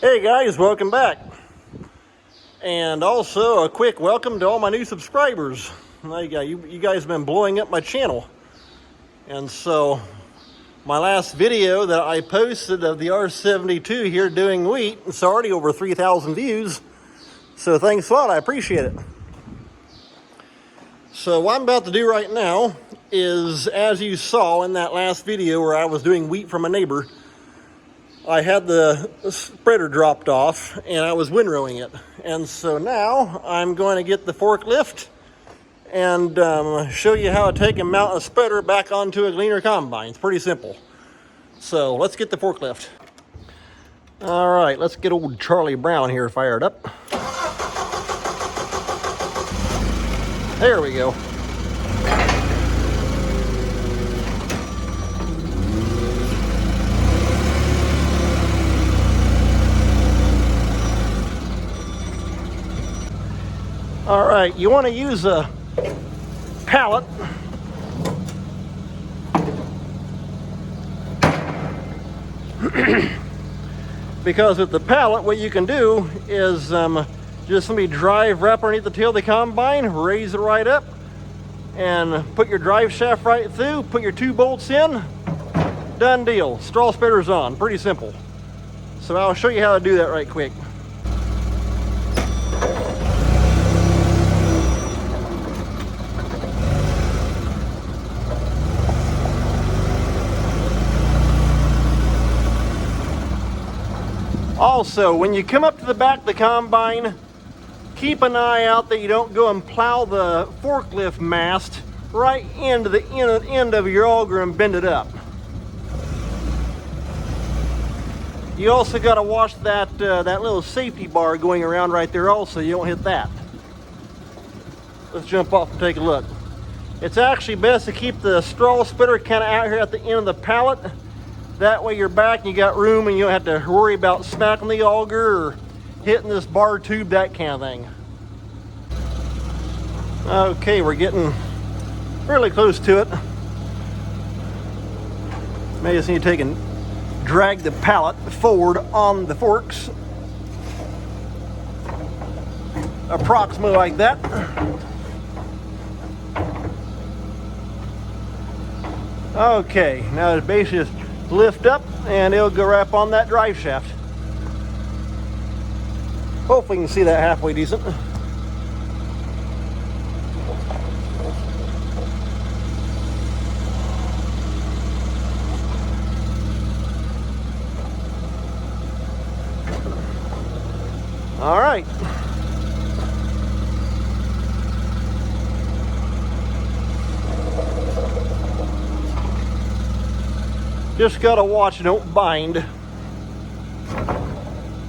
Hey guys, welcome back. And also a quick welcome to all my new subscribers. You guys have been blowing up my channel. And so my last video that I posted of the R72 here doing wheat, it's already over 3,000 views. So thanks a lot, I appreciate it. So what I'm about to do right now is, as you saw in that last video where I was doing wheat from a neighbor, I had the spreader dropped off and I was windrowing it. And so now I'm going to get the forklift and show you how to take and mount a spreader back onto a Gleaner combine. It's pretty simple. So let's get the forklift. All right, let's get old Charlie Brown here fired up. There we go. All right, you want to use a pallet. Because with the pallet, what you can do is just let me wrap underneath the tail of the combine, raise it right up, and put your drive shaft right through, put your 2 bolts in, done deal. Straw spreader's on, pretty simple. So I'll show you how to do that right quick. Also, when you come up to the back of the combine, keep an eye out that you don't go and plow the forklift mast right into the end of your auger and bend it up. You also got to watch that little safety bar going around right there also. You don't hit that. Let's jump off and take a look. It's actually best to keep the straw splitter kind of out here at the end of the pallet. That way you're back and you got room and you don't have to worry about smacking the auger or hitting this bar tube, that kind of thing. Okay, we're getting really close to it. May just need to take and drag the pallet forward on the forks. Approximately like that. Okay, now it's basically just lift up and it'll go right up on that drive shaft. Hopefully you can see that halfway decent. All right. Just gotta watch it don't bind.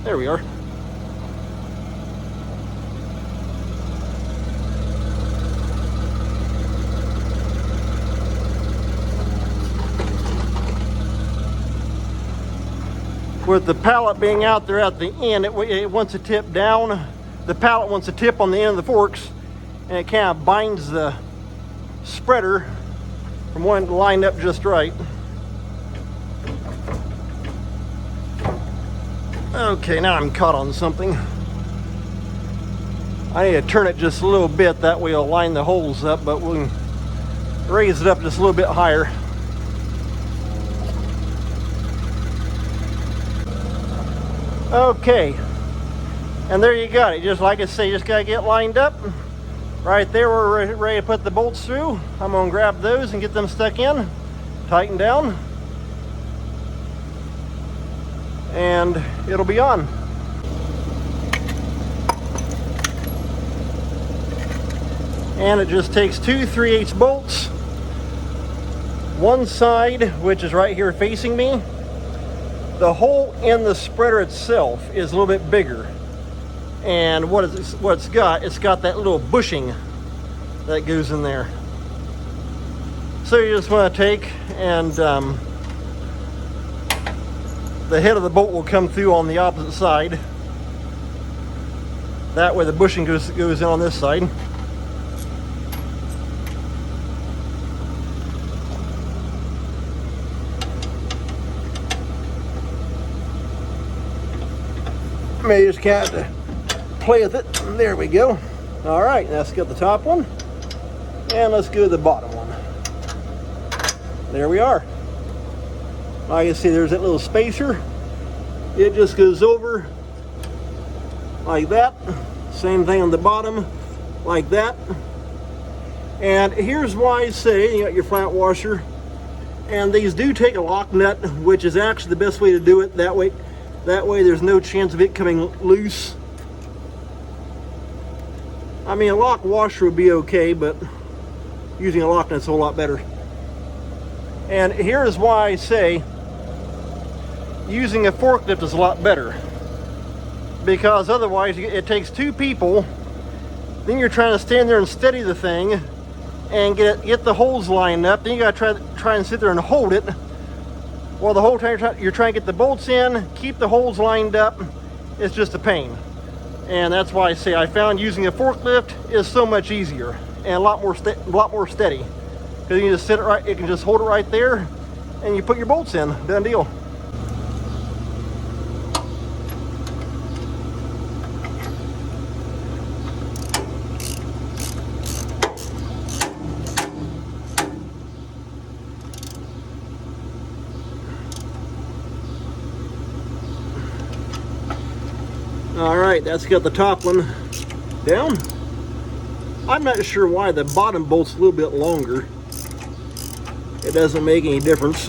There we are. With the pallet being out there at the end, it wants to tip down. The pallet wants to tip on the end of the forks, and it kind of binds the spreader from one lined up just right. Okay, now I'm caught on something. I need to turn it just a little bit, that way it'll line the holes up, but we can raise it up just a little bit higher. Okay, and there you got it. Just like I say, just gotta get lined up. Right there, we're ready to put the bolts through. I'm gonna grab those and get them stuck in, tighten down, and it'll be on. And it just takes 2 3/8 bolts. One side, which is right here facing me. The hole in the spreader itself is a little bit bigger. And what it's got that little bushing that goes in there. So you just want to take and the head of the bolt will come through on the opposite side. That way the bushing goes in on this side. Maybe just kind of play with it. There we go. All right, let's get the top one, and let's go to the bottom one. There we are. Like you see, there's that little spacer. It just goes over like that. Same thing on the bottom, like that. And here's why I say you got your flat washer, and these do take a lock nut, which is actually the best way to do it. That way there's no chance of it coming loose. I mean, a lock washer would be okay, but using a lock nut's a whole lot better. And here's why I say using a forklift is a lot better, because otherwise it takes two people. Then you're trying to stand there and steady the thing and get the holes lined up. Then you gotta try and sit there and hold it while the whole time you're trying to get the bolts in, keep the holes lined up. It's just a pain. And that's why I say I found using a forklift is so much easier and a lot more steady, because you can just sit it right. You can just hold it right there, and you put your bolts in. Done deal. All right, that's got the top one down. I'm not sure why the bottom bolt's a little bit longer. It doesn't make any difference.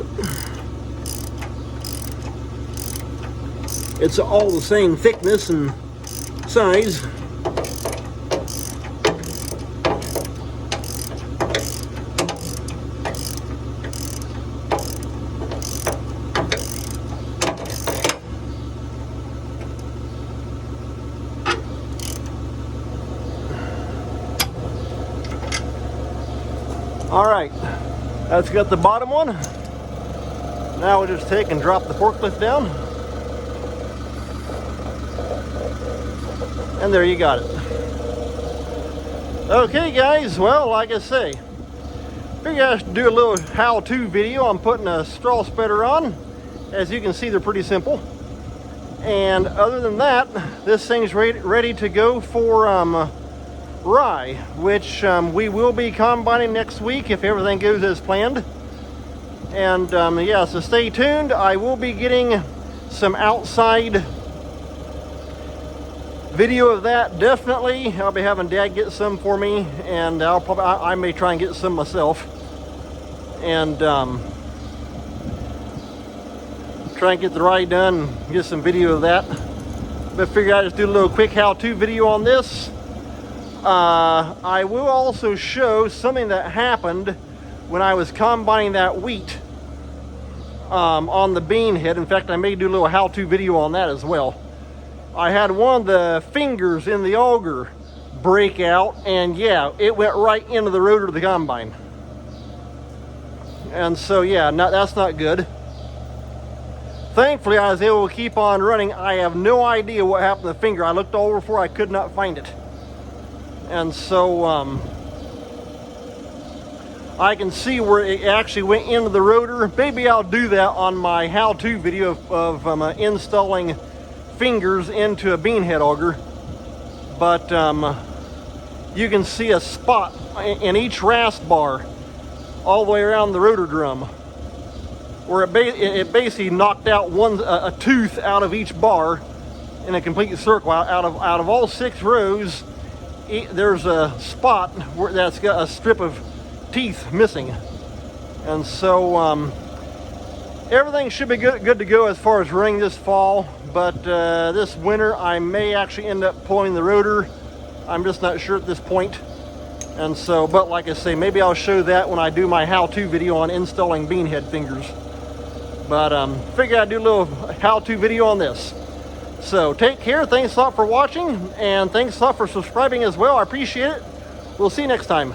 It's all the same thickness and size. All right, that's got the bottom one. Now we'll just take and drop the forklift down. And there you got it. Okay guys, well, like I say, figured I should do a little how-to video on putting a straw spreader on. As you can see, they're pretty simple. And other than that, this thing's ready to go for rye, which we will be combining next week if everything goes as planned. And yeah, so stay tuned. I will be getting some outside video of that, definitely. I'll be having Dad get some for me, and I may try and get some myself, and try and get the rye done and get some video of that. But figure I'd just do a little quick how-to video on this. I will also show something that happened when I was combining that wheat on the bean head. In fact, I may do a little how-to video on that as well. I had one of the fingers in the auger break out, and yeah, it went right into the rotor of the combine. And so yeah, that's not good. Thankfully, I was able to keep on running. I have no idea what happened to the finger. I looked all over for it, I could not find it. And so I can see where it actually went into the rotor. Maybe I'll do that on my how-to video of installing fingers into a bean head auger. But you can see a spot in each rast bar all the way around the rotor drum, where it basically knocked out a tooth out of each bar in a complete circle. Out of all 6 rows, there's a spot where that's got a strip of teeth missing. And so everything should be good to go as far as running this fall. But this winter I may actually end up pulling the rotor. I'm just not sure at this point. And so, but like I say, maybe I'll show that when I do my how-to video on installing bean head fingers. But figure I'd do a little how-to video on this. So take care, thanks a lot for watching, and thanks a lot for subscribing as well. I appreciate it. We'll see you next time.